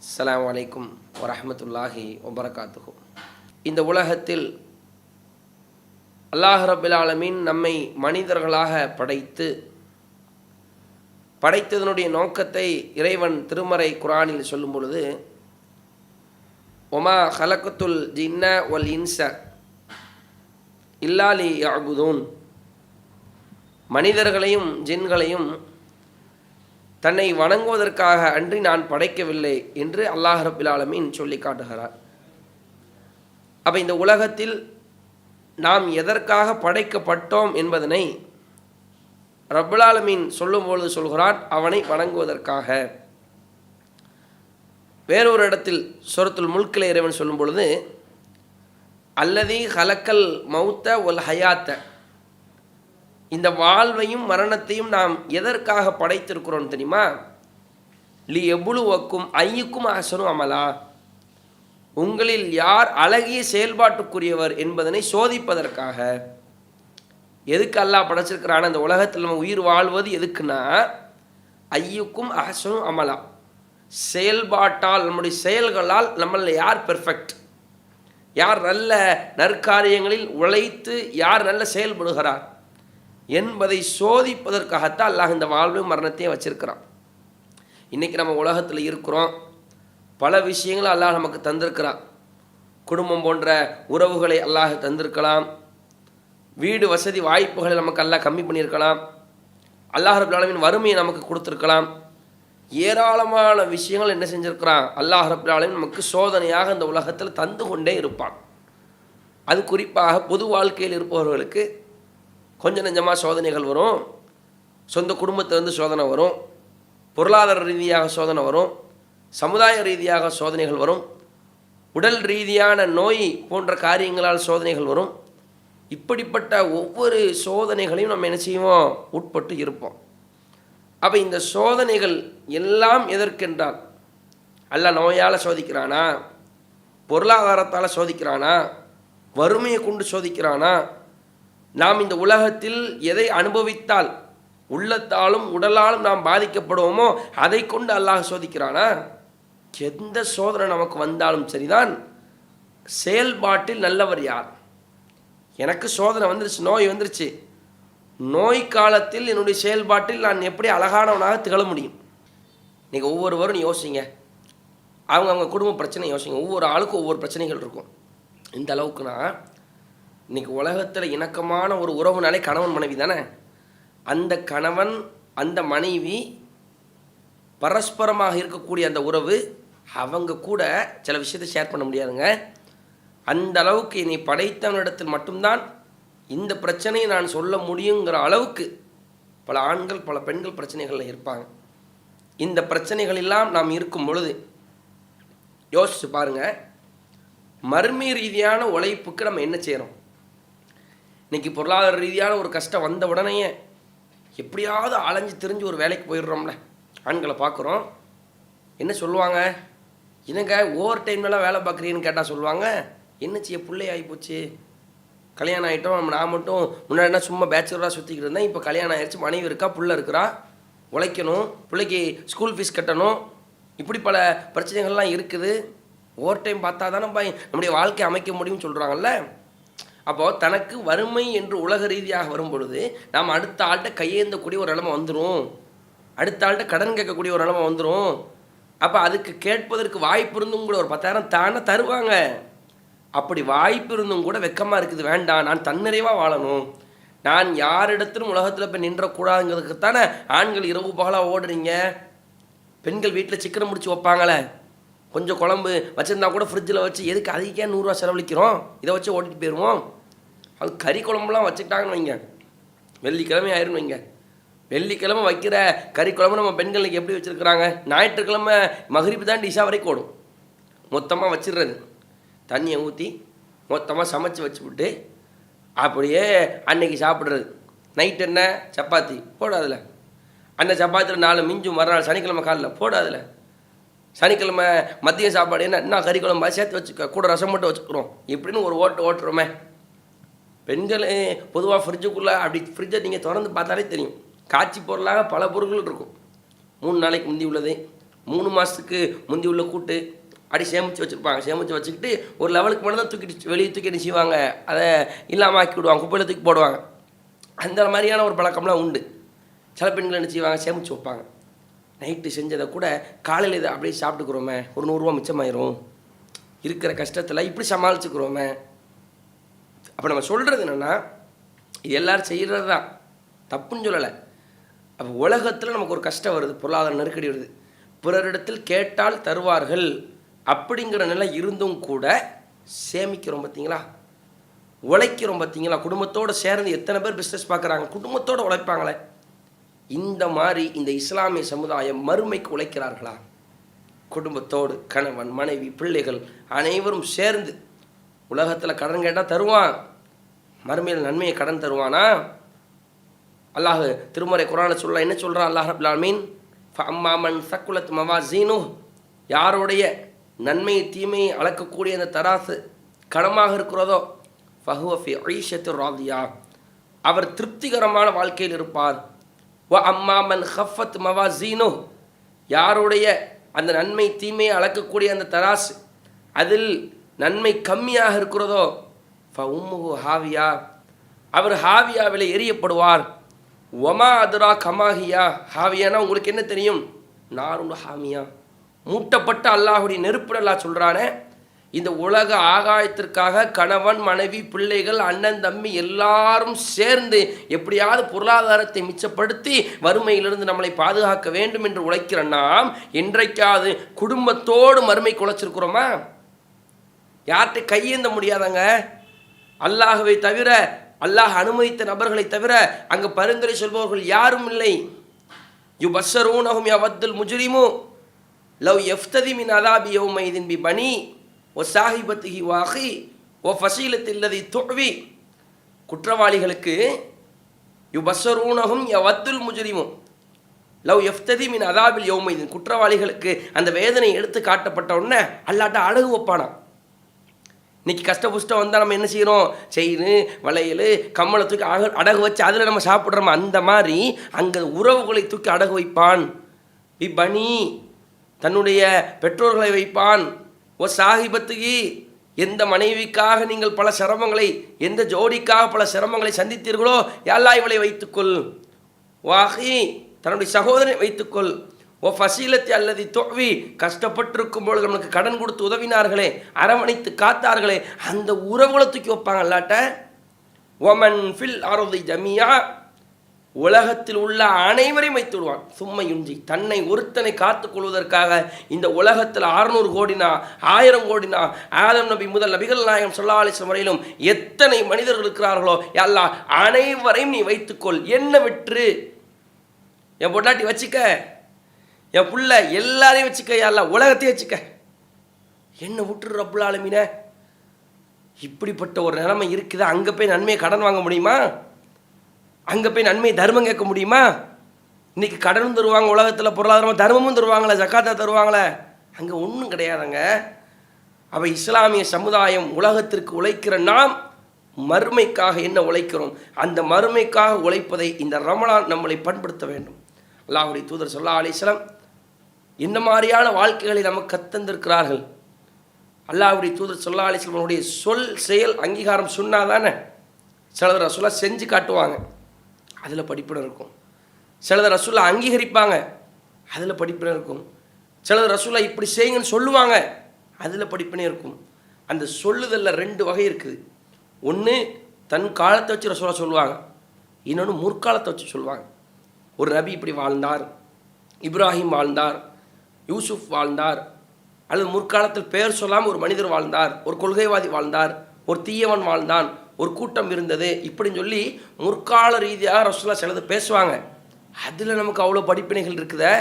அஸ்ஸலாமு அலைக்கும் வரஹ்மத்துல்லாஹி வபரகாத்துஹு. இந்த உலகத்தில் அல்லாஹ் ரப்பில் ஆலமீன் நம்மை மனிதர்களாக படைத்ததனுடைய நோக்கத்தை இறைவன் திருமறை குர்ஆனில் சொல்லும் பொழுது, ஒமா ஹலக்கத்துல் ஜின்ன வல் இன்ச இல்லா லியஅ்புதூன், மனிதர்களையும் ஜின்களையும் தன்னை வணங்குவதற்காக அன்றி நான் படைக்கவில்லை என்று அல்லாஹ் ரப்பில் ஆலமீன் சொல்லி காட்டுகிறார். அப்போ இந்த உலகத்தில் நாம் எதற்காக படைக்கப்பட்டோம் என்பதனை ரப்புல் ஆலமீன் சொல்லும்பொழுது சொல்கிறான், அவனை வணங்குவதற்காக. வேறொரு இடத்தில் சூரத்துல் முல்கில் இறைவன் சொல்லும் பொழுது, அல்லதி ஹலக்கல் மௌத்த ஒல் ஹயாத்த, இந்த வாழ்வையும் மரணத்தையும் நாம் எதற்காக படைத்திருக்கிறோம் தெரியுமா? லி எபுலுவக்கும் ஐயுக்கும் அஹ்சனு அமலா, உங்களில் யார் அழகிய செயல்பாட்டுக்குரியவர் என்பதனை சோதிப்பதற்காக. எதுக்கு அல்லாஹ் படைச்சிருக்கிறான்? அந்த உலகத்தில் நம்ம உயிர் வாழ்வது எதுக்குன்னா, ஐயுக்கும் அஹ்சனு அமலா, செயல்பாட்டால், நம்முடைய செயல்களால் நம்மள யார் பெர்ஃபெக்ட், யார் நல்ல நற்காரியங்களில் உழைத்து யார் நல்ல செயல்படுகிறார் என்பதை சோதிப்பதற்காகத்தான் அல்லாஹ் இந்த வாழ்வு மரணத்தையும் வச்சிருக்கிறான். இன்றைக்கி நம்ம உலகத்தில் இருக்கிறோம், பல விஷயங்களை அல்லாஹ் நமக்கு தந்திருக்கிறான். குடும்பம் போன்ற உறவுகளை அல்லாஹ் தந்திருக்கலாம், வீடு வசதி வாய்ப்புகளை நமக்கு அல்லாஹ் கம்மி பண்ணியிருக்கலாம், அல்லாஹ் ரப்பல் ஆலமீன் வறுமையை நமக்கு கொடுத்துருக்கலாம். ஏராளமான விஷயங்கள் என்ன செஞ்சுருக்கிறான் அல்லாஹ் ரப்பல் ஆலமீன் நமக்கு சோதனையாக இந்த உலகத்தில் தந்து கொண்டே இருப்பான். அது குறிப்பாக பொது வாழ்க்கையில் இருப்பவர்களுக்கு கொஞ்சம் நெஞ்சமாக சோதனைகள் வரும். சொந்த குடும்பத்திலேருந்து சோதனை வரும், பொருளாதார ரீதியாக சோதனை வரும், சமுதாய ரீதியாக சோதனைகள் வரும், உடல் ரீதியான நோய் போன்ற காரியங்களால் சோதனைகள் வரும். இப்படிப்பட்ட ஒவ்வொரு சோதனைகளையும் நம்ம என்ன செய்வோம், உட்பட்டு இருப்போம். அப்போ இந்த சோதனைகள் எல்லாம் எதற்கென்றால், அல்லாஹ் நோயால் சோதிக்கிறானா, பொருளாதாரத்தால் சோதிக்கிறானா, வறுமையை கொண்டு சோதிக்கிறானா, நாம் இந்த உலகத்தில் எதை அனுபவித்தால் உள்ளத்தாலும் உடலாலும் நாம் பாதிக்கப்படுவோமோ அதை கொண்டு அல்லாஹ் சோதிக்கிறானா? எந்த சோதனை நமக்கு வந்தாலும் சரிதான், செயல்பாட்டில் நல்லவர் யார்? எனக்கு சோதனை வந்துருச்சு, நோய் வந்துருச்சு, நோய் காலத்தில் என்னுடைய செயல்பாட்டில் நான் எப்படி அழகானவனாக திகழ முடியும்? இன்றைக்கி ஒவ்வொருவரும் யோசிங்க, அவங்க குடும்ப பிரச்சனை யோசிங்க. ஒவ்வொரு ஆளுக்கும் ஒவ்வொரு பிரச்சனைகள் இருக்கும். இந்த அளவுக்குனா இன்றைக்கி உலகத்தில் இணக்கமான ஒரு உறவுனாலே கணவன் மனைவி தானே. அந்த கணவன் அந்த மனைவி பரஸ்பரமாக இருக்கக்கூடிய அந்த உறவு, அவங்க கூட சில விஷயத்தை ஷேர் பண்ண முடியாதுங்க. அந்த அளவுக்கு என்னை படைத்தவனிடத்தில் மட்டும்தான் இந்த பிரச்சனையை நான் சொல்ல முடியுங்கிற அளவுக்கு பல ஆண்கள் பல பெண்கள் பிரச்சனைகளில் இருப்பாங்க. இந்த பிரச்சனைகள் எல்லாம் நாம் இருக்கும் பொழுது யோசிச்சு பாருங்கள், மர்ம ரீதியான உழைப்புக்கு நம்ம என்ன செய்கிறோம்? இன்றைக்கி பொருளாதார ரீதியான ஒரு கஷ்டம் வந்த உடனேயே எப்படியாவது அலைஞ்சு திரிஞ்சு ஒரு வேலைக்கு போயிடுறோம்ல. ஆண்களை பார்க்குறோம், என்ன சொல்லுவாங்க, என்னங்க ஓவர் டைம்லலாம் வேலை பார்க்குறீன்னு கேட்டால் சொல்லுவாங்க, என்னச்சு பிள்ளை ஆகிப்போச்சு, கல்யாணம் ஆகிட்டோம், நான் மட்டும் முன்னாடினா சும்மா பேச்சுலராக சுற்றிக்கிட்டு இருந்தேன், இப்போ கல்யாணம் ஆகிடுச்சு, மனைவி இருக்கா, புள்ள இருக்கிறா, உழைக்கணும், பிள்ளைக்கு ஸ்கூல் ஃபீஸ் கட்டணும், இப்படி பல பிரச்சனைகள்லாம் இருக்குது. ஓவர் டைம் பார்த்தா தானே நம்முடைய வாழ்க்கை அமைக்க முடியும்னு சொல்கிறாங்கல்ல. அப்போது தனக்கு வறுமை என்று உலக ரீதியாக வரும் பொழுது நாம் அடுத்த ஆள்கிட்ட கையேந்தக்கூடிய ஒரு நிலைமை வந்துடும், அடுத்த ஆள்கிட்ட கடன் கேட்கக்கூடிய ஒரு நிலைமை வந்துடும். அப்போ அதுக்கு கேட்பதற்கு வாய்ப்பு இருந்தும் கூட ஒரு 10,000 தானே தருவாங்க. அப்படி வாய்ப்பு இருந்தும் கூட வெக்கமாக இருக்குது, வேண்டாம், நான் தன்னிறைவாக வாழணும், நான் யாரிடத்திலும் உலகத்தில் போய் நின்றக்கூடாதுங்கிறதுக்கு தானே ஆண்கள் இரவு பகலாக ஓடுறீங்க. பெண்கள் வீட்டில் சிக்கனை முடிச்சு வைப்பாங்களே, கொஞ்சம் குழம்பு வச்சுருந்தா கூட ஃப்ரிட்ஜில் வச்சு எதுக்கு அதிக 100 ரூபா செலவழிக்கிறோம், இதை வச்சு ஓட்டிட்டு போயிடுவோம். அது கறி குழம்புலாம் வச்சுக்கிட்டாங்கன்னு வைங்க, வெள்ளிக்கிழமை ஆயிரும் வைங்க, வெள்ளிக்கிழமை வைக்கிற கறி குழம்பு நம்ம பெண்களுக்கு எப்படி வச்சுருக்குறாங்க, ஞாயிற்றுக்கிழமை மகரிப்பு தான் டிஷா வரைக்கும் ஓடும். மொத்தமாக வச்சிடுறது, தண்ணியை ஊற்றி மொத்தமாக சமைச்சு வச்சுவிட்டு அப்படியே அன்னைக்கு சாப்பிட்றது. நைட் என்ன சப்பாத்தி போடாதில்ல, அந்த சப்பாத்தியில் 4 மிஞ்சும், மறுநாள் சனிக்கிழமை காலையில் போடாதில்ல, சனிக்கிழமை மதிய சாப்பாடு என்ன கறி குழம்பா சேர்த்து வச்சுக்க, கூட ரசம் மட்டும் வச்சுக்கிறோம், இப்படின்னு ஒரு ஓட்டுறோமே. பெண்கள் பொதுவாக ஃப்ரிட்ஜுக்குள்ளே அப்படி ஃப்ரிட்ஜை நீங்கள் திறந்து பார்த்தாலே தெரியும், காட்சி பொருளாக பல பொருட்கள் இருக்கும். 3 நாளைக்கு முந்தி உள்ளது, 3 மாதத்துக்கு முந்தி உள்ள கூட்டு அப்படி சேமித்து வச்சுருப்பாங்க. சேமித்து வச்சுக்கிட்டு ஒரு லெவலுக்கு மேலே தான் தூக்கிட்டு வெளியே தூக்கி என்ன செய்வாங்க, அதை இல்லாமல் ஆக்கி விடுவாங்க, குப்பையில் தூக்கி போடுவாங்க. அந்த மாதிரியான ஒரு பழக்கம்லாம் உண்டு. சில பெண்கள் என்ன செய்வாங்க, சேமித்து வைப்பாங்க. நைட்டு செஞ்சதை கூட காலையில் இதை அப்படியே சாப்பிட்டுக்கிறோமே, ஒரு 100 ரூபா மிச்சமாயிரும், இருக்கிற கஷ்டத்தில் இப்படி சமாளிச்சுக்கிறோமே. அப்போ நம்ம சொல்கிறது என்னென்னா, இது எல்லோரும் செய்கிறது தான், தப்புன்னு சொல்லலை. அப்போ உலகத்தில் நமக்கு ஒரு கஷ்டம் வருது, பொருளாதார நெருக்கடி வருது, பிறரிடத்தில் கேட்டால் தருவார்கள் அப்படிங்கிற நிலை இருந்தும் கூட சேமிக்கிறோம் பார்த்தீங்களா, உழைக்கிறோம் பார்த்தீங்களா. குடும்பத்தோடு சேர்ந்து எத்தனை பேர் பிஸ்னஸ் பார்க்குறாங்க, குடும்பத்தோடு உழைப்பாங்களே. இந்த மாதிரி இந்த இஸ்லாமிய சமுதாயம் மறுமைக்கு உழைக்கிறார்களா? குடும்பத்தோடு கணவன் மனைவி பிள்ளைகள் அனைவரும் சேர்ந்து. உலகத்தில் கடன் கேட்டால் தருவான், மறுமையில் நன்மையை கடன் தருவானா? அல்லாஹ் திருமறை குர்ஆன்ல சொல்ல என்ன சொல்கிறான்? அல்லாஹ் ரப்பல் ஆலமீன் ஃபஅம்மாமன் ஸகுலத் மவாஸீனு, யாருடைய நன்மை தீமையை அளக்கக்கூடிய அந்த தராசு கனமாக இருக்கிறதோ ஃபஹுவ ஃபி ஈஷத்திர் ராதியா, அவர் திருப்திகரமான வாழ்க்கையில் இருப்பார். வ அம்மாமன் ஹஃபத் மவாஸீனு, யாருடைய அந்த நன்மை தீமையை அளக்கக்கூடிய அந்த தராசு அதில் நன்மை கம்மியாக இருக்கிறதோ ஃப உம்முஹு ஹாவியா, அவர் ஹாவியாவில் எரியப்படுவார். ஒமா அதுரா கமாஹியா, ஹாவியானா உங்களுக்கு என்ன தெரியும்? நாருண்டு ஹாமியா, மூட்டப்பட்ட அல்லாஹுடைய நெருப்பு. அல்லாஹ் சொல்கிறானே, இந்த உலக ஆகாயத்திற்காக கணவன் மனைவி பிள்ளைகள் அண்ணன் தம்பி எல்லாரும் சேர்ந்து எப்படியாவது பொருளாதாரத்தை மிச்சப்படுத்தி வறுமையிலிருந்து நம்மளை பாதுகாக்க வேண்டும் என்று உழைக்கிற நாம் என்றைக்காவது குடும்பத்தோடு மறுமைக்கு உழைச்சிருக்கிறோமா? யார்கிட்ட கையேந்த முடியாதங்க. அல்லாஹுவை தவிர, அல்லாஹ் அனுமதித்த நபர்களை தவிர அங்கு பரிந்துரை சொல்பவர்கள் யாரும் இல்லை. யுபஸ்ஸரூனஹும் யவத்துல் முஜ்ரிமு லவ் யஃப்ததி மின் அதாபி யௌமைதின் பி பனி ஒ சாஹிபத்திஹி வாஹி ஒ ஃபசீலத்தில்லதி துஅவி, குற்றவாளிகளுக்கு யுபஸ்ஸரூனஹும் யவத்துல் முஜ்ரிமு லவ் யஃப்ததி மின் அதாபில் யௌமைதின், குற்றவாளிகளுக்கு அந்த வேதனை எடுத்து காட்டப்பட்ட உடனே அல்லாட்ட அழகு வைப்பானா. இன்றைக்கி கஷ்ட புஷ்டம் வந்தால் நம்ம என்ன செய்கிறோம், செயின் வளையல் கம்மலை தூக்கி அடகு வச்சு அதில் நம்ம சாப்பிட்றோம். அந்த மாதிரி அங்கே உறவுகளை தூக்கி அடகு வைப்பான். பி பனி, தன்னுடைய பெற்றோர்களை வைப்பான். ஓ சாஹிபத்துகி, எந்த மனைவிக்காக நீங்கள் பல சிரமங்களை, எந்த ஜோடிக்காக பல சிரமங்களை சந்தித்தீர்களோ யாழ்லா இவளை வைத்துக்கொள். வாஹி, தன்னுடைய சகோதரனை வைத்துக்கொள். ஓ ஃபசீலத்தி அல்லது தொவி, கஷ்டப்பட்டிருக்கும் பொழுது நமக்கு கடன் கொடுத்து உதவினார்களே, அரவணைத்து காத்தார்களே, அந்த உறவுகளை தூக்கி வைப்பாங்க அல்லாட்ட. ஒமன் ஃபில் அர்தி ஜமியா, உலகத்தில் உள்ள அனைவரையும் வைத்து விடுவான். சும்மை யுஞ்சி, தன்னை ஒருத்தனை காத்துக்கொள்வதற்காக இந்த உலகத்தில் 600 கோடினா 1000 கோடினா ஆதம் நபி முதல் நபிகள் நாயகம் ஸல்லல்லாஹு அலைஹி வஸல்லம் வரையிலும் எத்தனை மனிதர்கள் இருக்கிறார்களோ யல்லா அனைவரையும் நீ வைத்துக்கொள். என்ன விற்று என் பொண்டாட்டி வச்சுக்க, என் புள்ள எல்லாரையும் வச்சுக்க, யல்லா உலகத்தையும் வச்சுக்க, என்ன விட்டுரு ரப்புல் ஆலமீனே. இப்படிப்பட்ட ஒரு நிலைமை இருக்குது. அங்கே போய் நன்மையை கடன் வாங்க முடியுமா? அங்கே போய் நன்மை தர்மம் கேட்க முடியுமா? இன்றைக்கி கடனும் தருவாங்க, உலகத்தில் பொருளாதாரமாக தர்மமும் தருவாங்களே, ஜக்காத்தா தருவாங்களே, அங்கே ஒன்றும் கிடையாதுங்க. அப்போ இஸ்லாமிய சமுதாயம், உலகத்திற்கு உழைக்கிற நாம் மறுமைக்காக என்ன உழைக்கிறோம், அந்த மறுமைக்காக உழைப்பதை இந்த ரமலான் நம்மளை பண்படுத்த வேண்டும். அல்லாஹ்வுடைய தூதர் ஸல்லல்லாஹு அலைஹி வஸல்லம் என்ன மாதிரியான வாழ்க்கைகளை நமக்கு கத்தந்திருக்கிறார்கள். அல்லாஹ்வுடைய தூதர் ஸல்லல்லாஹு அலைஹி வஸல்லம் சொல் செயல் அங்கீகாரம் சொன்னாதானே. சிலர் ரசூலா செஞ்சு காட்டுவாங்க, அதில் படிப்பினை இருக்கும். சிலர் ரசூலா அங்கீகரிப்பாங்க, அதில் படிப்பினை இருக்கும். சிலர் ரசூலா இப்படி செய்யுங்கன்னு சொல்லுவாங்க, அதில் படிப்பினை இருக்கும். அந்த சொல்லுதலில் 2 வகை இருக்குது. ஒன்று தன் காலத்தை வச்சு ரசூலா சொல்லுவாங்க, இன்னொன்று முற்காலத்தை வச்சு சொல்லுவாங்க. ஒரு நபி இப்படி வாழ்ந்தார், இப்ராஹிம் வாழ்ந்தார், யூசுஃப் வாழ்ந்தார், அல்லது முற்காலத்தில் பெயர் சொல்லாமல் ஒரு மனிதர் வாழ்ந்தார், ஒரு கொள்கைவாதி வாழ்ந்தார், ஒரு தீயவன் வாழ்ந்தான், ஒரு கூட்டம் இருந்தது, இப்படின்னு சொல்லி முற்கால ரீதியாக ரசூலுல்லாஹ் சிலது பேசுவாங்க. அதில் நமக்கு அவ்வளோ படிப்பினைகள் இருக்குதே.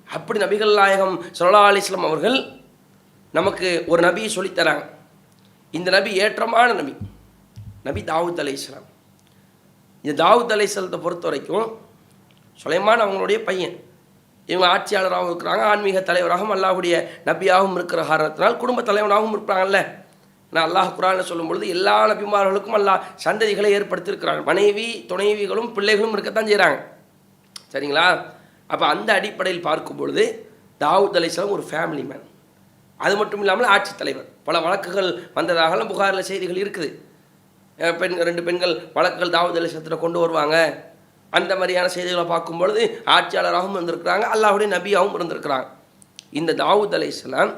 அப்படி நபிகள் நாயகம் ஸல்லல்லாஹு அலைஹி வஸல்லம் அவர்கள் நமக்கு ஒரு நபியை சொல்லித்தராங்க. இந்த நபி ஏற்றமான நபி, நபி தாவூத் அலைஹிஸ்ஸலாம். இந்த தாவூத் அலைஹிஸ்ஸலாத்தை பொறுத்த வரைக்கும் சுலைமான் அவங்களுடைய பையன், இவங்க ஆட்சியாளராகவும் இருக்கிறாங்க, ஆன்மீக தலைவராகவும் அல்லாஹ்வுடைய நபியாகவும் இருக்கிற காரணத்தினால் குடும்ப தலைவராகவும் இருப்பாங்கல்ல. நான் அல்லாஹ் குர்ஆனில் சொல்லும் பொழுது எல்லா நபிமார்களுக்கும் அல்லாஹ் சந்ததிகளை ஏற்படுத்தியிருக்கிறாங்க. மனைவி துணைவிகளும் பிள்ளைகளும் இருக்கத்தான் செய்கிறாங்க, சரிங்களா? அப்போ அந்த அடிப்படையில் பார்க்கும் பொழுது தாவூத் அலைஹிஸ்ஸலாம் ஒரு ஃபேமிலி மேன். அது மட்டும் இல்லாமல் ஆட்சித் தலைவர். பல வழக்குகள் வந்ததாகலாம் புகாரில் செய்திகள் இருக்குது. ரெண்டு பெண்கள் வழக்குகள் தாவூத் அலைஹிஸ்ஸலத்தில் கொண்டு வருவாங்க. அந்த மாதிரியான செய்திகளை பார்க்கும்பொழுது ஆட்சியாளராகவும் இருந்திருக்கிறாங்க, அல்லாஹ்வுடைய நபியாகவும் இருந்திருக்கிறாங்க. இந்த தாவூத் அலைஹிஸ்ஸலாம்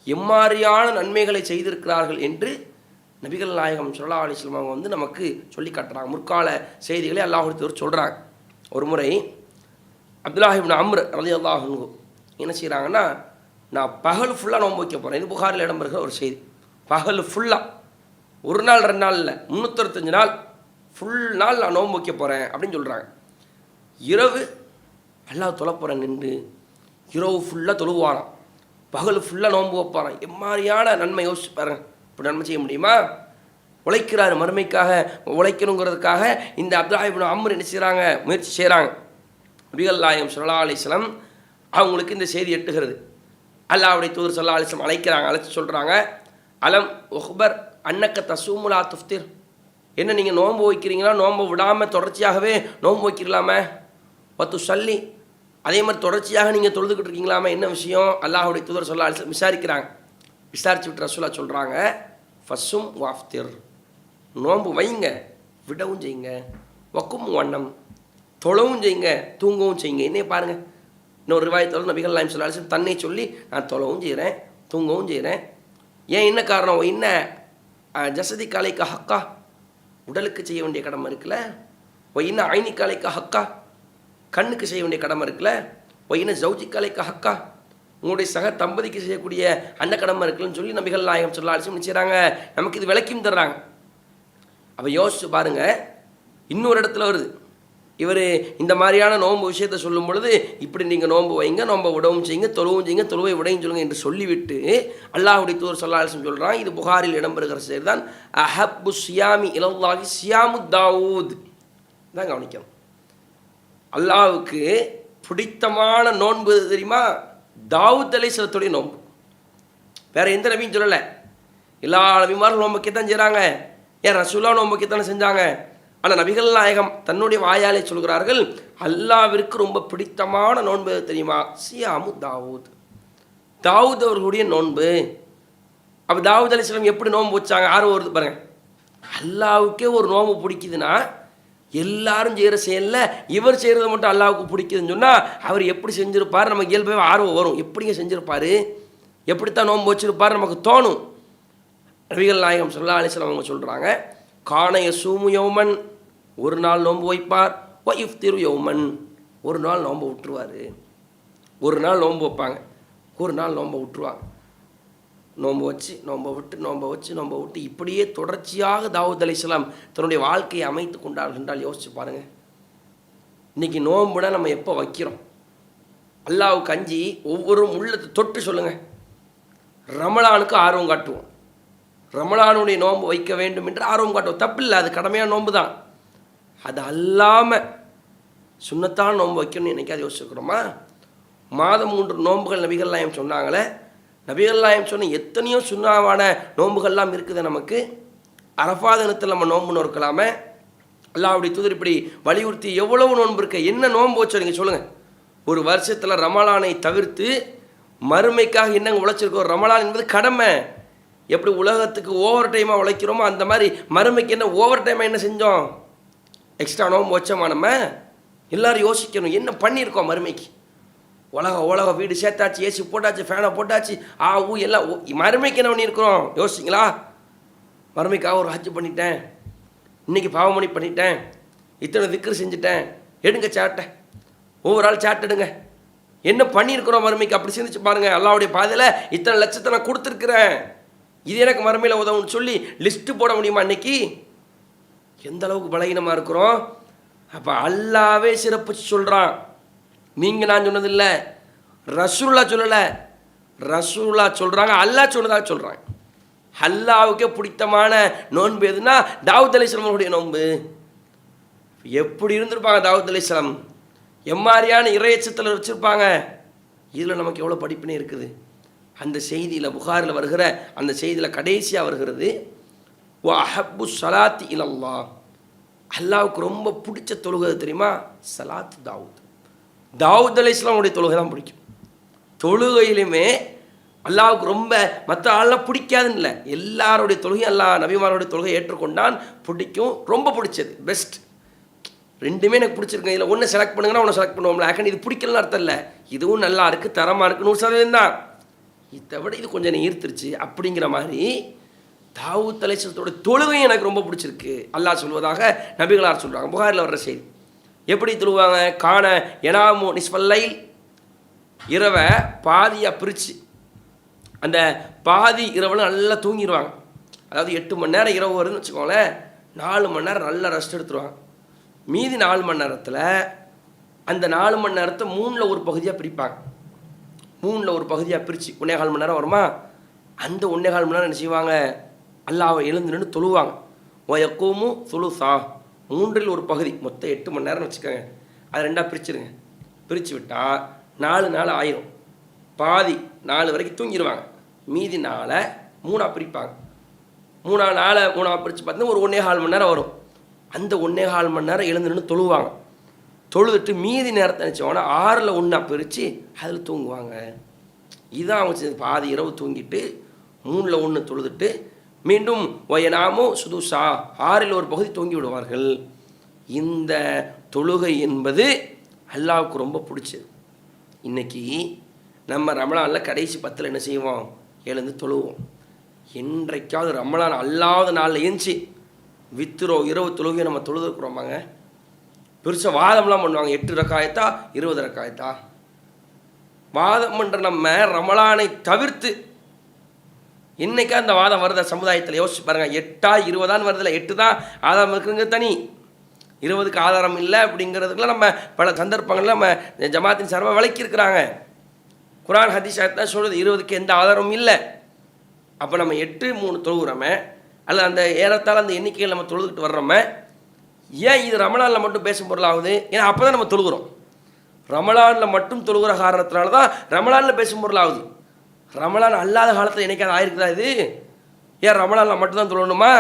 எம்மாதிரியான நன்மைகளை செய்திருக்கிறார்கள் என்று நபிகள் நாயகம் ஸல்லல்லாஹு அலைஹி வஸல்லம் அவங்க வந்து நமக்கு சொல்லி காட்டுறாங்க. முற்கால செய்திகளை அல்லாஹ்வுடைய தூதர் சொல்கிறாங்க. ஒரு முறை அப்துல்லாஹ் இப்னு அம்ர் ரலியல்லாஹு அன்ஹு என்ன செய்கிறாங்கன்னா, நான் பகல் ஃபுல்லாக நோன்பு வைக்க போகிறேன். இது புகாரில் இடம்பெறுகிற ஒரு செய்தி. பகல் ஃபுல்லாக, ஒரு நாள் 2 நாள் இல்லை, 365 நாள் ஃபுல் நாள் நான் நோன்பு வைக்க போகிறேன் அப்படின்னு சொல்கிறாங்க. இரவு அல்லாஹ் தொழ போகிறேன் நின்று இரவு ஃபுல்லாக தொழுவாராம், பகல் ஃபுல்லாக நோன்பு வைப்பாராம். எம்மாதிரியான நன்மை யோசிச்சு பாருங்க. இப்படி நன்மை செய்ய முடியுமா? உழைக்கிறாரு, மறுமைக்காக உழைக்கணுங்கிறதுக்காக இந்த அப்துல்லாஹ் இப்னு அம்ர் என்ன செய்கிறாங்க, முயற்சி செய்கிறாங்க. நபிகள் நாயகம் ஸல்லல்லாஹு அலைஹி வஸல்லம் அவங்களுக்கு இந்த செய்தி எட்டுகிறது. அல்லாஹ்வுடைய தூதர் ஸல்லல்லாஹு அலைஹி வஸல்லம் அழைச்சு சொல்கிறாங்க, அலம் உஹ்பர் அன்னக்க தசூமுலா துஃப்திர், என்ன நீங்கள் நோன்பு வைக்கிறீங்களா, நோன்பு விடாமல் தொடர்ச்சியாகவே நோன்பு வைக்கிறலாமே, பத்து சல்லி, அதே மாதிரி தொடர்ச்சியாக நீங்கள் தொழுதுகிட்டு இருக்கீங்களாமே, என்ன விஷயம்? அல்லாஹ்வுடைய தூதர் ஸல்லல்லாஹு அலைஹி வஸல்லம் விசாரிக்கிறாங்க. விசாரிச்சு விட்டு ரசூலா சொல்கிறாங்க, ஃபஸ்ஸும் வாஃப்திர், நோன்பு வைங்க, விடவும் செய்யுங்க, வக்கும் வண்ணம், தொழவும் செய்யுங்க, தூங்கவும் செய்யுங்க. என்னையே பாருங்கள், இன்னொரு ரிவாயத்தில் நபிகள் நாயகம் ஸல்லல்லாஹு அலைஹி வஸல்லம் தன்னை சொல்லி நான் தொழவும் செய்கிறேன், தூங்கவும் செய்கிறேன். ஏன், என்ன காரணம்? என்ன ஜசதி காலைக்கா ஹக்கா, உடலுக்கு செய்ய வேண்டிய கடமை இருக்குல்ல. ஒயின்ன ஐனி காலைக்கா ஹக்கா, கண்ணுக்கு செய்ய வேண்டிய கடமை இருக்குல்ல. ஒயின்ன ஜவுஜி காலைக்கா ஹக்கா, உங்களுடைய சக தம்பதிக்கு செய்யக்கூடிய அந்த கடமை இருக்குன்னு சொல்லி நபிகள் நாயகம் ஸல்லல்லாஹு அலைஹி வஸல்லம் செய்கிறாங்க, நமக்கு இது விளக்கியும் தர்றாங்க. அப்போ யோசிச்சு பாருங்கள், இன்னொரு இடத்துல வருது, இவர் இந்த மாதிரியான நோன்பு விஷயத்தை சொல்லும் பொழுது இப்படி நீங்கள் நோன்பு வைங்க, நோன்பை விடவும் செய்யுங்க, தொழுவும் செய்யுங்க, தொழுவை விடையும் சொல்லுங்க என்று சொல்லிவிட்டு அல்லாஹ்வுடைய தூதர் ஸல்லல்லாஹு அலைஹி வஸல்லம் சொல்கிறான், இது புகாரில் இடம்பெறுகிற செய்தி தான், அஹப்பு சியாமி இலல்லாஹி சியாமு தாவூத். தான் கவனிக்கணும். அல்லாஹ்வுக்கு பிடித்தமான நோன்பு தெரியுமா? தாவூத் அலைஹிஸ்ஸலாத்துடைய நோன்பு. வேறு எந்த நபியும் சொல்லலை. எல்லா நபிமாரும் நோன்பு வைக்கத்தான் செய்கிறாங்க. ஏன் ரசூலா நோன்பு வைக்கத்தானே செஞ்சாங்க. ஆனால் நபிகள் நாயகம் தன்னுடைய வாயாலே சொல்கிறார்கள், அல்லாஹ்விற்கு ரொம்ப பிடித்தமான நோன்பு தெரியுமா? சியாமு தாவூத், தாவூத் அவர்களுடைய நோன்பு. அப்போ தாவூத் அலைஹிஸ்ஸலாம் எப்படி நோன்பு வச்சாங்க? ஆர்வம் வருது பாருங்க. அல்லாஹ்வுக்கே ஒரு நோன்பு பிடிக்குதுன்னா, எல்லாரும் செய்கிற செயலில் இவர் செய்கிறது மட்டும் அல்லாஹ்வுக்கு பிடிக்குதுன்னு சொன்னால் அவர் எப்படி செஞ்சுருப்பார்? நமக்கு இயல்பாகவே ஆர்வம் வரும். எப்படிங்க செஞ்சுருப்பார், எப்படித்தான் நோன்பு வச்சுருப்பார் நமக்கு தோணும். நபிகள் நாயகம் ஸல்லல்லாஹு அலைஹி வஸல்லம் அவங்க சொல்கிறாங்க, கானைய சூமு யௌமன், ஒரு நாள் நோன்பு வைப்பார், ஒ இஃப்திரு யௌமன், ஒரு நாள் நோன்பு விட்டுருவார். ஒரு நாள் நோன்பு வைப்பாங்க, ஒரு நாள் நோன்பை விட்டுருவாங்க. நோன்பு வச்சு நோன்பை விட்டு நோன்பை வச்சு நோன்பை விட்டு இப்படியே தொடர்ச்சியாக தாவூத் அலைஹிஸ்ஸலாம் தன்னுடைய வாழ்க்கையை அமைத்து கொண்டார்கள் என்றால் யோசிச்சு பாருங்கள். இன்றைக்கி நோன்புனா நம்ம எப்போ வைக்கிறோம்? அல்லாஹ்வுக்கு அஞ்சி ஒவ்வொரு உள்ளத்தை தொட்டு சொல்லுங்கள். ரமலானுக்கு ஆர்வம் காட்டுவோம், ரமலானுடைய நோன்பு வைக்க வேண்டும் என்று ஆர்வம் காட்டுவோம், தப்பில்லை, அது கடமையான நோன்பு தான். அது அல்லாமல் சுன்னத்தான நோன்பு வைக்கணும்னு என்னைக்காவது யோசிச்சுக்கிறோமா? மாதம் 3 நோன்புகள் நபிகள் நாயகம் சொன்னாங்களே, நபிகள் நாயகம் சொன்ன எத்தனையோ சுன்னாவான நோன்புகள்லாம் இருக்குது நமக்கு. அரஃபா தினத்தில் நம்ம நோன்பு நோக்கலாமே. அல்லாஹ்வுடைய தூதர் இப்படி வலியுறுத்தி எவ்வளவு நோன்பு இருக்கு, என்ன நோன்பு வச்சோம் நீங்கள் சொல்லுங்கள். ஒரு வருஷத்தில் ரமலானை தவிர்த்து மறுமைக்காக என்னங்க உழைச்சிருக்கோம்? ரமலான் என்பது கடமை. எப்படி உலகத்துக்கு ஓவர் டைமாக உழைக்கிறோமோ அந்த மாதிரி மறுமைக்கு என்ன ஓவர் டைமாக என்ன செஞ்சோம்? எக்ஸ்ட்ரா நோன்பு வச்சோமா? நம்ம எல்லோரும் யோசிக்கணும், என்ன பண்ணியிருக்கோம் மறுமைக்கு? உலக வீடு சேர்த்தாச்சு, ஏசி போட்டாச்சு, ஃபேனை போட்டாச்சு, எல்லாம் மறுமைக்கு என்ன பண்ணியிருக்கிறோம் யோசிச்சிங்களா? மறுமைக்காக ஒரு ஹஜ் பண்ணிட்டேன், இன்றைக்கி பாவமணி பண்ணிட்டேன், இத்தனை திக்ரு செஞ்சுட்டேன், எடுங்க சாட்டை, ஒவ்வொரு ஆள் சாட் எடுங்க, என்ன பண்ணியிருக்கிறோம் மறுமைக்கு? அப்படி சிந்திச்சு பாருங்கள். அல்லாஹ்வுடைய பாதையில் இத்தனை லட்சத்தை நான் கொடுத்துருக்குறேன், இது எனக்கு மறுமையில் உதவுன்னு சொல்லி லிஸ்ட்டு போட முடியுமா? இன்றைக்கி எந்த அளவுக்கு பலகீனமாக இருக்கிறோம். அப்போ அல்லாவே சிறப்பிச்சு சொல்கிறான். நீங்கள் நான் சொன்னதில்லை, ரசூலுல்லாஹ் சொல்லலை, ரசூலுல்லாஹ் சொல்கிறாங்க, அல்லாஹ் சொன்னதாக சொல்கிறாங்க. அல்லாஹ்வுக்கே பிடித்தமான நோன்பு எதுனா தாவூத் அலைஹிஸ்ஸலாம் அவருடைய நோன்பு. எப்படி இருந்திருப்பாங்க தாவூத் அலைஹிஸ்ஸலாம், எம்மாதிரியான இறையச்சத்தில் வச்சுருப்பாங்க. இதில் நமக்கு எவ்வளோ படிப்பினே இருக்குது. அந்த செய்தியில் புகாரில் வருகிற அந்த செய்தியில் கடைசியாக வருகிறது, வ அஹப்பு ஸலாத்தி இலல்லாஹ், அல்லாஹ்வுக்கு ரொம்ப பிடிச்ச தொழுகை தெரியுமா? சலாத் தாவூத். தாவூத் அலைஹிஸ்ஸலாமுடைய தொழுகை தான் பிடிக்கும். தொழுகையிலுமே அல்லாவுக்கு ரொம்ப மற்ற ஆள்லாம் பிடிக்காதுன்னு இல்லை, எல்லாருடைய தொழுகையும் எல்லா நபிமாரோடைய தொழுகை ஏற்றுக்கொண்டான், பிடிக்கும், ரொம்ப பிடிச்சது பெஸ்ட். ரெண்டுமே எனக்கு பிடிச்சிருக்கு, இதில் ஒன்று செலக்ட் பண்ணுங்கன்னா ஒன்று செலக்ட் பண்ணுவோம்ல, ஆக்கன் இது பிடிக்கலன்னு அர்த்தம் இல்லை, இதுவும் நல்லா இருக்குது, தரமாக இருக்குது, 100% தான், இதை விட இது கொஞ்சம் ஈர்த்துருச்சு அப்படிங்கிற மாதிரி தாவூத் அலைஹிஸ்ஸலாத்தோட தொழுகை எனக்கு ரொம்ப பிடிச்சிருக்கு அல்லாஹ் சொல்வதாக நபிகளார் சொல்கிறாங்க. புகாரில் வர்ற செய்தி. எப்படி தொழுவாங்க? காண எனாமு நிஸ்ஃபல்லைல், இரவை பாதியாக பிரித்து அந்த பாதி இரவில் நல்லா தூங்கிடுவாங்க. அதாவது 8 மணி நேரம் இரவு வருதுன்னு வச்சுக்கோங்களேன், 4 மணி நேரம் நல்லா ரெஸ்ட் எடுத்துருவாங்க. மீதி 4 மணி நேரத்தில் அந்த 4 மணி நேரத்தை 3ல் ஒரு பகுதியாக பிரிப்பாங்க. 3ல் ஒரு பகுதியாக பிரித்து 1.25 மணி நேரம் வருமா, அந்த 1.25 மணி நேரம் என்ன செய்வாங்க? அல்லாஹ்வை எழுந்து நின்று தொழுவாங்க. ஒயக்கூமு சுலுசா, 3ல் ஒரு பகுதி, மொத்தம் 8 மணி நேரம்னு வச்சுக்கோங்க, அதை 2ஆக பிரிச்சுருங்க. பிரித்து விட்டால் 4 நாள் ஆயிரும். பாதி 4 வரைக்கும் தூங்கிடுவாங்க, மீதி 4 3ஆக பிரிப்பாங்க. 3ஆக பிரித்து பார்த்தீங்கன்னா ஒரு 1.25 மணி நேரம் வரும். அந்த 1.25 மணி நேரம் எழுந்து நின்று தொழுவாங்க. தொழுதுட்டு மீதி நேரத்தை நினச்சோன்னா 6ல் 1ஆக பிரித்து அதில் தூங்குவாங்க. இதுதான் அவங்க செஞ்சது. பாதி இரவு தூங்கிட்டு 3ல் 1 தொழுதுட்டு மீண்டும் வயனாமோ சுதுசா, 6ல் ஒரு பகுதி தூங்கி விடுவார்கள். இந்த தொழுகை என்பது அல்லாஹ்வுக்கு ரொம்ப பிடிச்சது. இன்றைக்கி நம்ம ரமலானில் கடைசி 10ல் என்ன செய்வோம்? எழுந்து தொழுவோம். என்றைக்காவது ரமலான் அல்லாத நாளில் ஏஞ்சி வித்துரோ இரவு தொழுகையை நம்ம தொழுதுருக்குறோமாங்க? பெருசாக வாதம்லாம் பண்ணுவாங்க, 8 ரக்காயத்தா 20 ரக்காயத்தா வாதம் பண்ணுற நம்ம ரமலானை தவிர்த்து இன்னைக்கா அந்த வாதம் வருத சமுதாயத்தில்? யோசிச்சு பாருங்கள். 8ஆ 20ஆன்னு வருதில்ல, 8 தான் ஆதாரம் இருக்குங்க தனி, 20க்கு ஆதாரம் இல்லை அப்படிங்கிறதுக்குலாம் நம்ம பல சந்தர்ப்பங்களில் நம்ம ஜமாத்தின் சார்பாக விளக்கியிருக்கிறாங்க. குரான் ஹதீஸ் தான் சொல்லுது 20க்கு எந்த ஆதாரமும் இல்லை. அப்போ நம்ம 8 3 தொழுகிறோமே, அல்லது அந்த ஏறத்தால் அந்த எண்ணிக்கையில் நம்ம தொழுதுகிட்டு வர்றோமே, ஏன் இது ரமலானில் மட்டும் பேசும் பொருளாகுது? ஏன்னா அப்போ தான் நம்ம தொழுகிறோம். ரமலானில் மட்டும் தொழுகிற காரணத்தினால தான் ரமலானில் பேசும் பொருளாகுது. ரமலான் அல்லாத காலத்தில் என்னைக்காவது ஆயிருக்குதா இது? ஏன் ரமலானில் மட்டும்தான் தொழணுமா?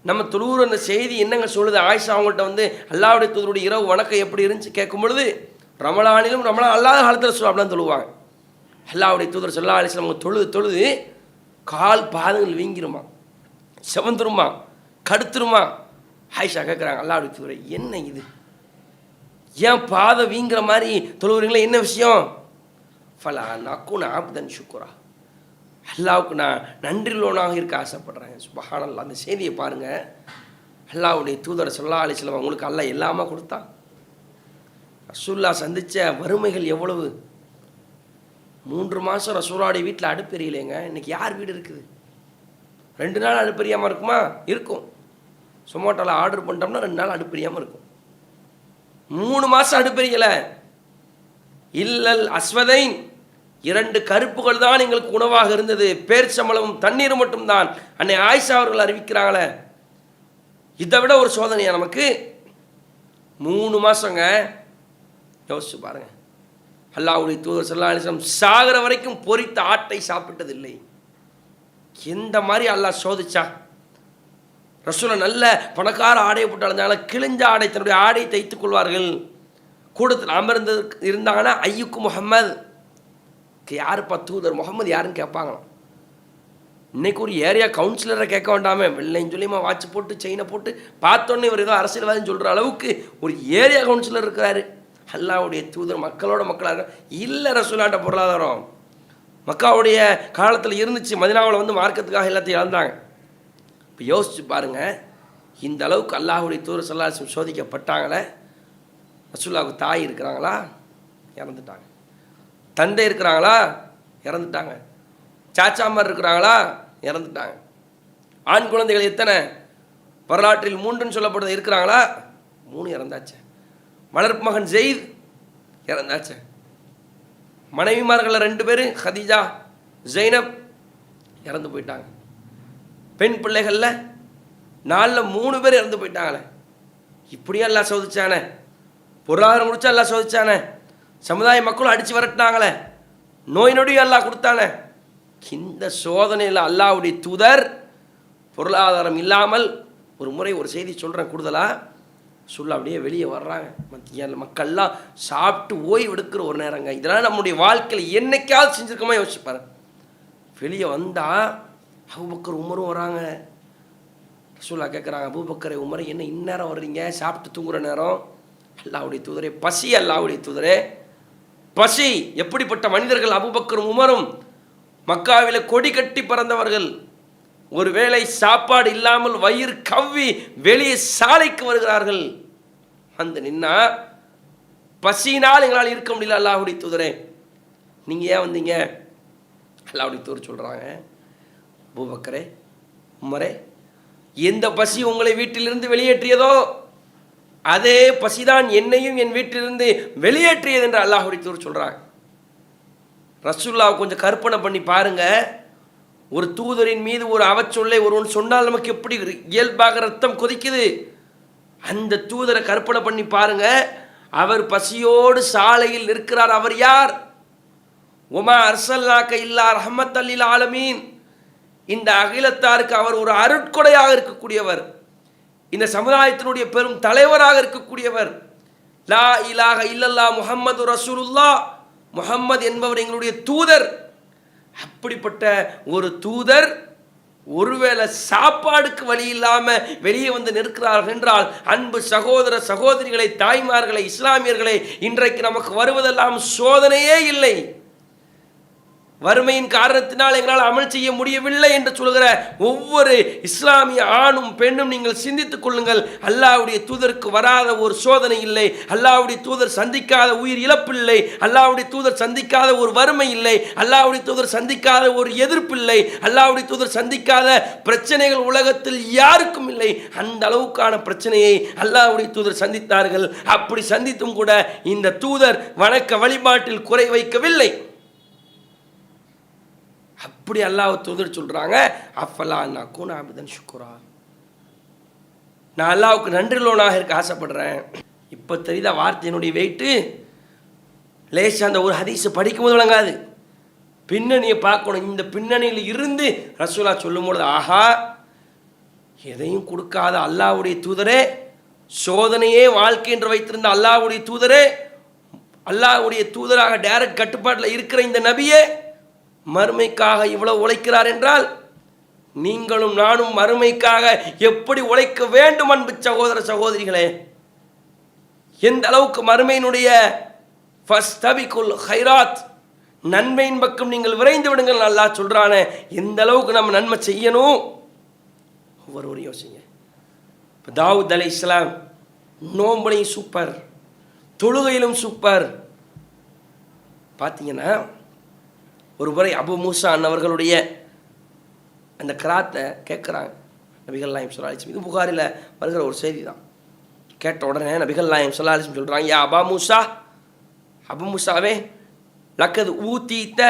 நம்ம தொழுகிற அந்த செய்தி என்னங்க சொல்லுது? ஆயிஷா அவங்கள்ட்ட வந்து அல்லாஹ்வுடைய தூதருடைய இரவு வணக்கம் எப்படி இருந்துச்சு கேட்கும் பொழுது, ரமலானிலும் ரமலான் அல்லாத காலத்தில் அப்படிலாம் தொழுவாங்க. அல்லாஹ்வுடைய தூதர் ஸல்லல்லாஹு அலைஹி வஸல்லம் தொழுது கால் பாதங்கள் வீங்கிருமா, செவந்துருமா, கடுத்துருமா. ஆயிஷா கேட்குறாங்க, அல்லாஹ்வுடைய தூதரை என்ன இது, ஏன் பாதம் வீங்கிற மாதிரி தொழுகிறீங்களா, என்ன விஷயம்? ஃபலா நக்குன ஆப்தன் ஷுக்குரா, அல்லாவுக்கு நான் நன்றியுள்ளவனாக இருக்க ஆசைப்படுறேன். சுப்ஹானல்லாஹ். அந்த செய்தியை பாருங்கள். அல்லாஹ்வுடைய தூதர் ஸல்லல்லாஹு அலைஹி வஸல்லம் அவங்களுக்கு அல்லாஹ் எல்லாமே கொடுத்தான். ரசூலுல்லாஹ் சந்தித்த வறுமைகள் எவ்வளவு. 3 மாதம் ரசூலுல்லாஹ்வுடைய வீட்டில் அடுப்பெரியலைங்க. இன்றைக்கி யார் வீடு இருக்குது? 2 நாள் அடுப்பெரியாமல் இருக்குமா? இருக்கும். சொமோட்டோவில் ஆர்டர் பண்ணிட்டோம்னா 2 நாள் அடுப்பெரியாமல் இருக்கும். 3 மாதம் அடுப்பெரியலை. இல்லல் அஸ்வதைன், 2 கருப்புகள் தான் எங்களுக்கு உணவாக இருந்தது, பேர்ச்சம்பளமும் தண்ணீர் மட்டும்தான். அன்னை ஆயிஷா அவர்கள் அறிவிக்கிறாங்களே, இதை விட ஒரு சோதனையா நமக்கு? 3 மாதங்க. யோசிச்சு பாருங்க. அல்லாஹ்வுடைய தூதர் ஸல்லல்லாஹு அலைஹி வஸல்லம் சாகிற வரைக்கும் பொரித்த ஆட்டை சாப்பிட்டதில்லை. எந்த மாதிரி அல்லாஹ் சோதிச்சா? ரசூலை நல்ல பணக்கார ஆடையை போட்டு அலைஞ்சாங்களா, கிழிஞ்ச ஆடை தன்னுடைய ஆடையை தைத்துக் கொள்வார்கள். கூடத்தில் அமர்ந்து இருந்தாங்கன்னா ஐயுக்கு முகம்மது, யாருப்பா தூதர், முகமது யாருன்னு கேட்பாங்களாம். இன்றைக்கி ஒரு ஏரியா கவுன்சிலரை கேட்க வேண்டாமே, வெள்ளையும் சொல்லியமா வாட்ச் போட்டு செயினை போட்டு பார்த்தோன்னே இவர் ஏதோ அரசியல்வாதின்னு சொல்கிற அளவுக்கு ஒரு ஏரியா கவுன்சிலர் இருக்கிறாரு. அல்லாஹ்வுடைய தூதர் மக்களோட மக்களாக இல்லை. ரசூலாட்ட பொருளாதாரம் மக்காவுடைய காலத்தில் இருந்துச்சு. மதீனாவில் வந்து மார்க்கத்துக்காக எல்லாத்தையும் இழந்தாங்க. இப்போ யோசிச்சு பாருங்கள், இந்த அளவுக்கு அல்லாஹ்வுடைய தூதர் ஸல்லல்லாஹு அலைஹி வஸல்லம் சோதிக்கப்பட்டாங்களே. ரசூலுல்லாஹ்வுக்கு தாய் இருக்கிறாங்களா? இறந்துட்டாங்க. தந்தை இருக்கிறாங்களா? இறந்துட்டாங்க. சாச்சாமார் இருக்கிறாங்களா? இறந்துட்டாங்க. ஆண் குழந்தைகள் எத்தனை? வரலாற்றில் 3ன்னு சொல்லப்படுறது இருக்கிறாங்களா? 3 இறந்தாச்சு. வளர்ப்பு மகன் ஜெயித் இறந்தாச்சு. மனைவிமார்களில் 2 பேர் ஹதீஜா ஜைனப் இறந்து போயிட்டாங்க. பெண் பிள்ளைகளில் 4ல் 3 பேர் இறந்து போயிட்டாங்களே. இப்படியே எல்லாம் சோதிச்சானே. பொருளாதாரம் முடிச்சா எல்லாம் சோதிச்சானே. சமுதாய மக்களும் அடித்து வரட்டினாங்களே. நோய் நொடியும் எல்லாம் கொடுத்தானே. இந்த சோதனையில் அல்லாஹ்வுடைய தூதர் பொருளாதாரம் இல்லாமல், ஒரு முறை ஒரு செய்தி சொல்கிறேன் கூடுதலாக, சொல்ல அப்படியே வெளியே வர்றாங்க. மக்கள்லாம் சாப்பிட்டு ஓய்வு எடுக்கிற ஒரு நேரங்க. இதெல்லாம் நம்முடைய வாழ்க்கையில் என்னைக்காவது செஞ்சுருக்கோமா யோசிச்சுப்பாரு. வெளியே வந்தால் அபூபக்கர் உமரும் வராங்க. ரசூலுல்லாஹ் கேட்குறாங்க, அபூபக்கரை உமரை என்ன இந்நேரம் வர்றீங்க, சாப்பிட்டு தூங்குற நேரம்? அல்லாஹ்வுடைய தூதரே பசி, அல்லாஹ்வுடைய தூதரே பசி. எப்படிப்பட்ட மனிதர்கள் அபூபக்கரும் உமரும்? மக்காவில் கொடி கட்டி பறந்தவர்கள். ஒருவேளை சாப்பாடு இல்லாமல் வயிறு கவ்வி வெளியே சாலைக்கு வருகிறார்கள். வந்து நின்னா பசியினால் எங்களால் இருக்க முடியல அல்லாஹ்வுடைய தூதரே, நீங்கள் ஏன் வந்தீங்க? அல்லாஹ்வுடைய தூதர் சொல்கிறாங்க, அபூபக்கரே உமரே, எந்த பசி உங்களை வீட்டிலிருந்து வெளியேற்றியதோ அதே பசிதான் என்னையும் என் வீட்டிலிருந்து வெளியேற்றியது என்று அல்லாஹ்வுடைய தூதர் சொல்கிறாங்க. ரசூலுல்லாஹ் கொஞ்சம் கற்பனை பண்ணி பாருங்க. ஒரு தூதரின் மீது ஒரு அவச்சொல்லை ஒருவன் சொன்னால் நமக்கு எப்படி இயல்பாக ரத்தம் கொதிக்குது. அந்த தூதரை கற்பனை பண்ணி பாருங்க. அவர் பசியோடு சாலையில் இருக்கிறார். அவர் யார்? உமா அர்சல்னாக இல்லா ரஹ்மத்தல் லில் ஆலமீன். இந்த அகிலத்தாருக்கு அவர் ஒரு அருட்கொடையாக இருக்கக்கூடியவர். இந்த சமுதாயத்தினுடைய பெரும் தலைவராக இருக்கக்கூடியவர். லா இலாஹ இல்லல்லாஹ் முஹம்மது ரசூலுல்லாஹ், முஹம்மது என்பவர் எங்களுடைய தூதர். அப்படிப்பட்ட ஒரு தூதர் ஒருவேளை சாப்பாடுக்கு வழி இல்லாமல் வெளியே வந்து நிற்கிறார்கள் என்றால், அன்பு சகோதர சகோதரிகளை, தாய்மார்களை, இஸ்லாமியர்களை, இன்றைக்கு நமக்கு வருவதெல்லாம் சோதனையே இல்லை. வறுமையின் காரணத்தினால் எங்களால் அமல் செய்ய முடியவில்லை என்று சொல்கிற ஒவ்வொரு இஸ்லாமிய ஆணும் பெண்ணும் நீங்கள் சிந்தித்துக் கொள்ளுங்கள். அல்லாஹ்வுடைய தூதருக்கு வராத ஒரு சோதனை இல்லை. அல்லாஹ்வுடைய தூதர் சந்திக்காத உயிர் இழப்பு இல்லை. அல்லாஹ்வுடைய தூதர் சந்திக்காத ஒரு வறுமை இல்லை. அல்லாஹ்வுடைய தூதர் சந்திக்காத ஒரு எதிர்ப்பு இல்லை. அல்லாஹ்வுடைய தூதர் சந்திக்காத பிரச்சனைகள் உலகத்தில் யாருக்கும் இல்லை. அந்த அளவுக்கான பிரச்சனையை அல்லாஹ்வுடைய தூதர் சந்தித்தார்கள். அப்படி சந்தித்தும் கூட இந்த தூதர் வணக்க வழிபாட்டில் குறை வைக்கவில்லை. அப்படி அல்லாஹ் தூதர் சொல்றாங்க, அஃபலா நகுன அப்தன் ஷுக்குரா, நான் அல்லாஹ்வுக்கு நன்றியுள்ளவனாக இருக்க ஆசைப்படுறேன். இப்போ தெரியுதா வார்த்தையினுடைய வெயிட்டு? லேசாக அந்த ஒரு ஹதீஸை படிக்கும்போது விளங்காது, பின்னணியை பார்க்கணும். இந்த பின்னணியில் இருந்து ரசூலுல்லாஹ் சொல்லும்போது, ஆஹா, எதையும் கொடுக்காத அல்லாஹ்வுடைய தூதரே, சோதனையே வாழ்க்கை என்று வைத்திருந்த அல்லாஹ்வுடைய தூதரே, அல்லாஹ்வுடைய தூதராக டைரக்ட் கட்டுப்பாட்டில் இருக்கிற இந்த நபியே மறுமைக்காக இவ்வளவு உழைக்கிறார் என்றால், நீங்களும் நானும் மறுமைக்காக எப்படி உழைக்க வேண்டும் அன்பு சகோதர சகோதரிகளே. எந்த அளவுக்கு மறுமையினுடைய ஃபஸ்தபிகுல் ஹைராத், நன்மையின் பக்கம் நீங்கள் விரைந்து விடுங்கள் அல்லாஹ் சொல்றானே, எந்த அளவுக்கு நம்ம நன்மை செய்யணும் ஒவ்வொரு யோசிங்க. இப்போ தாவூத் அலைஹிஸ்ஸலாம் நோம்புலையும் சூப்பர், தொழுகையிலும் சூப்பர். பார்த்தீங்கன்னா ஒரு முறை அபு மூசா அன்னவர்களுடைய அந்த கிராத்தை கேட்குறாங்க நபிகள் நாயகம் ஸல்லல்லாஹு அலைஹி வஸல்லம். இது புகாரில் வருகிற ஒரு செய்தி தான். கேட்ட உடனே நபிகள் நாயகம் ஸல்லல்லாஹு அலைஹி வஸல்லம் சொல்கிறாங்க, யா அபா மூசா, அபு மூசாவே, லக்கது ஊத்தீத்த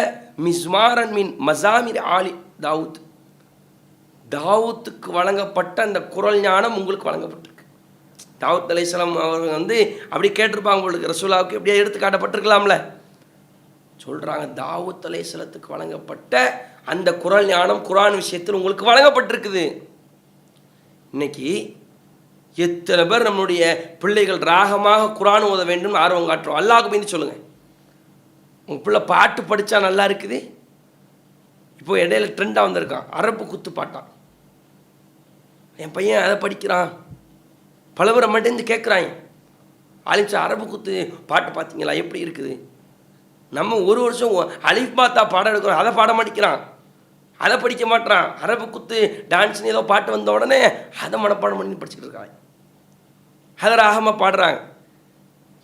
மிஸ்மாரன் மின் மசாமிர் ஆலி தாவூத், தாவூத்துக்கு வழங்கப்பட்ட அந்த குரல் ஞானம் உங்களுக்கு வழங்கப்பட்டிருக்கு. தாவூத் அலைஹிஸ்ஸலாம் அவர்கள் வந்து அப்படி கேட்டிருப்பாங்க உங்களுக்கு, ரசூலுல்லாஹ்வுக்கு எப்படியா எடுத்து காட்டப்பட்டிருக்கலாம்ல. சொல்கிறாங்க, தாவூத் அலைஹிஸ்ஸலாத்துக்கு வழங்கப்பட்ட அந்த குரான் ஞானம் குரான் விஷயத்தில் உங்களுக்கு வழங்கப்பட்டிருக்குது. இன்னைக்கு எத்தனை பேர் நம்மளுடைய பிள்ளைகள் ராகமாக குரான் ஓத வேண்டும் ஆர்வம் காட்டுறோம்? அல்லாஹ்வுக்கு மீது சொல்லுங்கள். உங்கள் பிள்ளை பாட்டு படித்தா நல்லா இருக்குது. இப்போ இடையில ட்ரெண்டாக வந்திருக்கான் அரபு குத்து பாட்டான். என் பையன் அதை படிக்கிறான். பல பேரை மட்டும் கேட்குறாங்க, ஆலிம்சா அரபு குத்து பாட்டு பார்த்தீங்களா எப்படி இருக்குது? நம்ம ஒரு வருஷம் அலிஃப் பாத்தா பாடம் எடுக்கிறோம், அதை பாட மாட்டேங்கிறான், அதை படிக்க மாட்டான். அரபு குத்து டான்ஸ்னு ஏதோ பாட்டு வந்த உடனே அதை மனப்பாடம் பண்ணி படிச்சுக்கிட்டு இருக்காங்க, அதை ராகமாக பாடுறாங்க.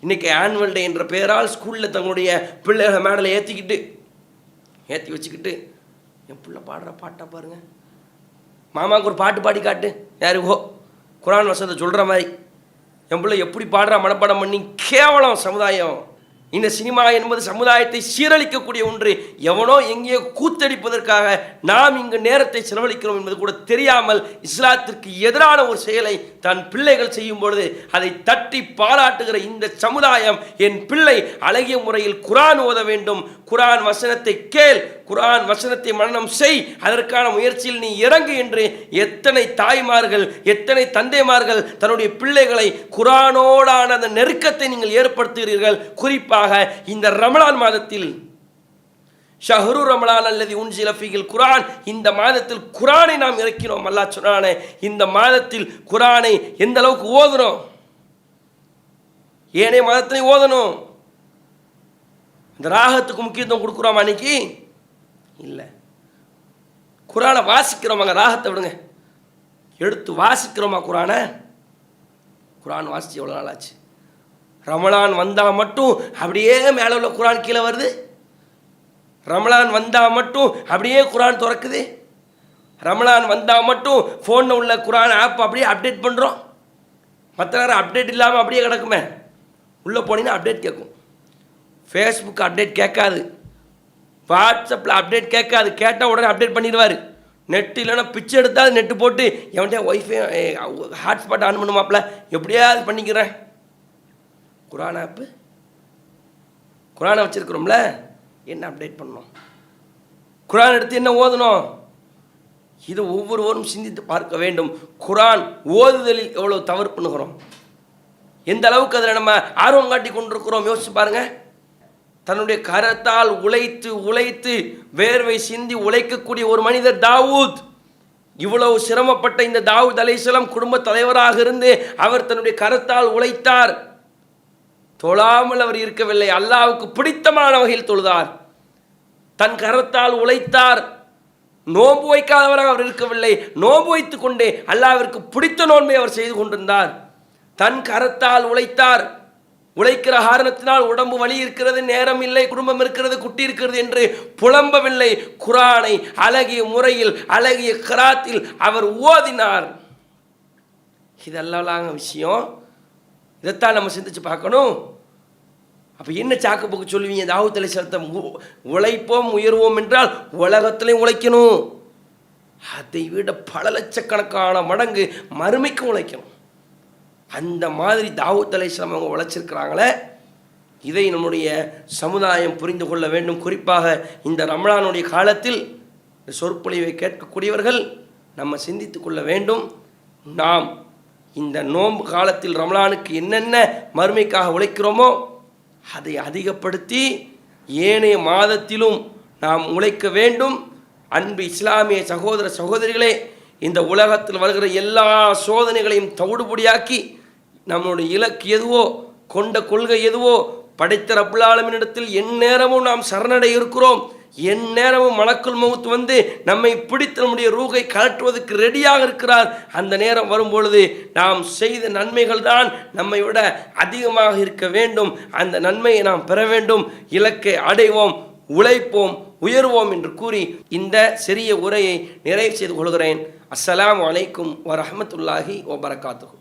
இன்றைக்கி ஆனுவல் டே என்ற பெயரால் ஸ்கூலில் தங்களுடைய பிள்ளைகளை மேடலை ஏற்றி வச்சுக்கிட்டு, என் பிள்ளை பாடுற பாட்டை பாருங்கள், மாமாவுக்கு ஒரு பாட்டு பாடி காட்டு, யாருக்கோ குரான் வசனத்தை சொல்கிற மாதிரி, என் பிள்ளை எப்படி பாடுறா மனப்பாடம் பண்ணி. கேவலம் சமுதாயம். இந்த சினிமா என்பது சமுதாயத்தை சீரழிக்கக்கூடிய ஒன்று. எவனோ எங்கேயோ கூத்தடிப்பதற்காக நாம் இங்கு நேரத்தை செலவழிக்கிறோம் என்பது கூட தெரியாமல் இஸ்லாத்திற்கு எதிரான ஒரு செயலை தன் பிள்ளைகள் செய்யும் பொழுது அதை தட்டி பாராட்டுகிற இந்த சமுதாயம், என் பிள்ளை அழகிய முறையில் குர்ஆன் ஓத வேண்டும், குர்ஆன் வசனத்தை கேள், குர்ஆன் வசனத்தை மனனம் செய், அதற்கான முயற்சியில் நீ இறங்கு என்று எத்தனை தாய்மார்கள், எத்தனை தந்தைமார்கள் தன்னுடைய பிள்ளைகளை குர்ஆனோடான அந்த நெருக்கத்தை நீங்கள் ஏற்படுத்துகிறீர்கள். குறிப்பாக இந்த ரமலான் மாதத்தில், ஷஹ்ரு ரமலான் அல்லதி உன்சில ஃபீஹில் குர்ஆன், இந்த மாதத்தில் குர்ஆனை நாம் இறக்கினோம். அல்லாஹ் சொன்னானே, இந்த மாதத்தில் குர்ஆனை எந்த அளவுக்கு ஓதணும், ஏனைய மாதத்திலையும் ஓதணும். இந்த ராகத்துக்கு முக்கியத்துவம் கொடுக்குறோம் அன்னைக்கு இல்லை. குர்ஆனை வாசிக்கிறோமாங்க, ராகத்தை விடுங்க, எடுத்து வாசிக்கிறோமா குர்ஆனை? குர்ஆன் வாசித்து எவ்வளோ நாள் ஆச்சு? ரமலான் வந்தால் மட்டும் அப்படியே மேலே உள்ள குர்ஆன் கீழே வருது, ரமலான் வந்தால் மட்டும் அப்படியே குர்ஆன் திறக்குது, ரமலான் வந்தால் மட்டும் ஃபோனில் உள்ள குர்ஆன் ஆப் அப்படியே அப்டேட் பண்ணுறோம். மற்ற நேரம் அப்டேட் இல்லாமல் அப்படியே கிடக்குமே. உள்ளே போனீங்கன்னா அப்டேட் கேட்கும், ஃபேஸ்புக் அப்டேட் கேட்காது, வாட்ஸ்அப்பில் அப்டேட் கேட்காது, கேட்டால் உடனே அப்டேட் பண்ணிடுவார். நெட்டு இல்லைன்னா பிச்சை எடுத்தால் நெட்டு போட்டு எவன்டே ஒய்ஃபை ஹாட்ஸ்பாட் ஆன் பண்ணுமாப்பில் எப்படியாவது பண்ணிக்கிறேன். குர்ஆன் ஆப்பு, குர்ஆனை வச்சுருக்கிறோம்ல, என்ன அப்டேட் பண்ணணும், குர்ஆன் எடுத்து என்ன ஓதணும், இது ஒவ்வொருவரும் சிந்தித்து பார்க்க வேண்டும். குர்ஆன் ஓதுதலில் எவ்வளோ தவறு பண்ணுகிறோம், எந்த அளவுக்கு அதில் நம்ம ஆர்வம் காட்டி கொண்டிருக்கிறோம் யோசிச்சு பாருங்கள். தன்னுடைய கரத்தால் உழைத்து உழைத்து வேர்வை சிந்தி உழைக்கக்கூடிய ஒரு மனிதர் தாவூத். இவ்வளவு சிரமப்பட்ட இந்த தாவூத் அலைஹிஸ்ஸலாம் குடும்ப தலைவராக இருந்து அவர் தன்னுடைய கரத்தால் உழைத்தார். தொழாமல் அவர் இருக்கவில்லை, அல்லாஹ்வுக்கு பிடித்தமான வகையில் தொழுதார், தன் கரத்தால் உழைத்தார். நோன்பு வைக்காதவராக அவர் இருக்கவில்லை, நோன்பு வைத்துக் கொண்டே அல்லாஹ்விற்கு பிடித்த நோன்பை அவர் செய்து கொண்டிருந்தார். தன் கரத்தால் உழைத்தார். உழைக்கிற காரணத்தினால் உடம்பு வலி இருக்கிறது, நேரம் இல்லை, குடும்பம் இருக்கிறது, குட்டி இருக்கிறது என்று புலம்பவில்லை. குர்ஆனை அழகிய முறையில் அழகிய கிராத்தில் அவர் ஓதினார். இதெல்லாம் விஷயம். இதைத்தான் நம்ம சிந்திச்சு பார்க்கணும். அப்போ என்ன சாக்கு போக்கு சொல்லுவீங்க? தாவூத் அலைஹிஸ்ஸலாம் உழைப்போம் உயர்வோம் என்றால் உலகத்திலையும் உழைக்கணும், அதை விட பல லட்சக்கணக்கான மடங்கு மறுமைக்கும் உழைக்கணும். அந்த மாதிரி தாவூத் அலைஹிஸ்ஸலாம் அவங்க உழைச்சிருக்கிறாங்களே, இதை நம்முடைய சமுதாயம் புரிந்து கொள்ள வேண்டும். குறிப்பாக இந்த ரமலானுடைய காலத்தில் சொற்பொழிவை கேட்கக்கூடியவர்கள் நம்ம சிந்தித்து கொள்ள வேண்டும். நாம் இந்த நோன்பு காலத்தில் ரமலானுக்கு என்னென்ன மறுமைக்காக உழைக்கிறோமோ அதை அதிகப்படுத்தி ஏனைய மாதத்திலும் நாம் உழைக்க வேண்டும். அன்பு இஸ்லாமிய சகோதர சகோதரிகளே, இந்த உலகத்தில் வருகிற எல்லா சோதனைகளையும் தவிடுபொடியாக்கி நம்மளுடைய இலக்கு எதுவோ, கொண்ட கொள்கை எதுவோ, படைத்த ரப்புல் ஆலமீனிடத்தில் எந்நேரமும் நாம் சரணடைய இருக்கிறோம். எந்நேரமும் மலக்குல் மௌத் வந்து நம்மை பிடித்து நம்முடைய ரூகை கலட்டுவதற்கு ரெடியாக இருக்கிறார். அந்த நேரம் வரும்பொழுது நாம் செய்த நன்மைகள் தான் நம்மை விட அதிகமாக இருக்க வேண்டும். அந்த நன்மையை நாம் பெற வேண்டும். இலக்கை அடைவோம், உழைப்போம், உயர்வோம் என்று கூறி இந்த சிறிய உரையை நிறைவு செய்து கொள்கிறேன். அஸ்ஸலாமு அலைக்கும் வரஹ்மத்துல்லாஹி வபரகாத்துஹு.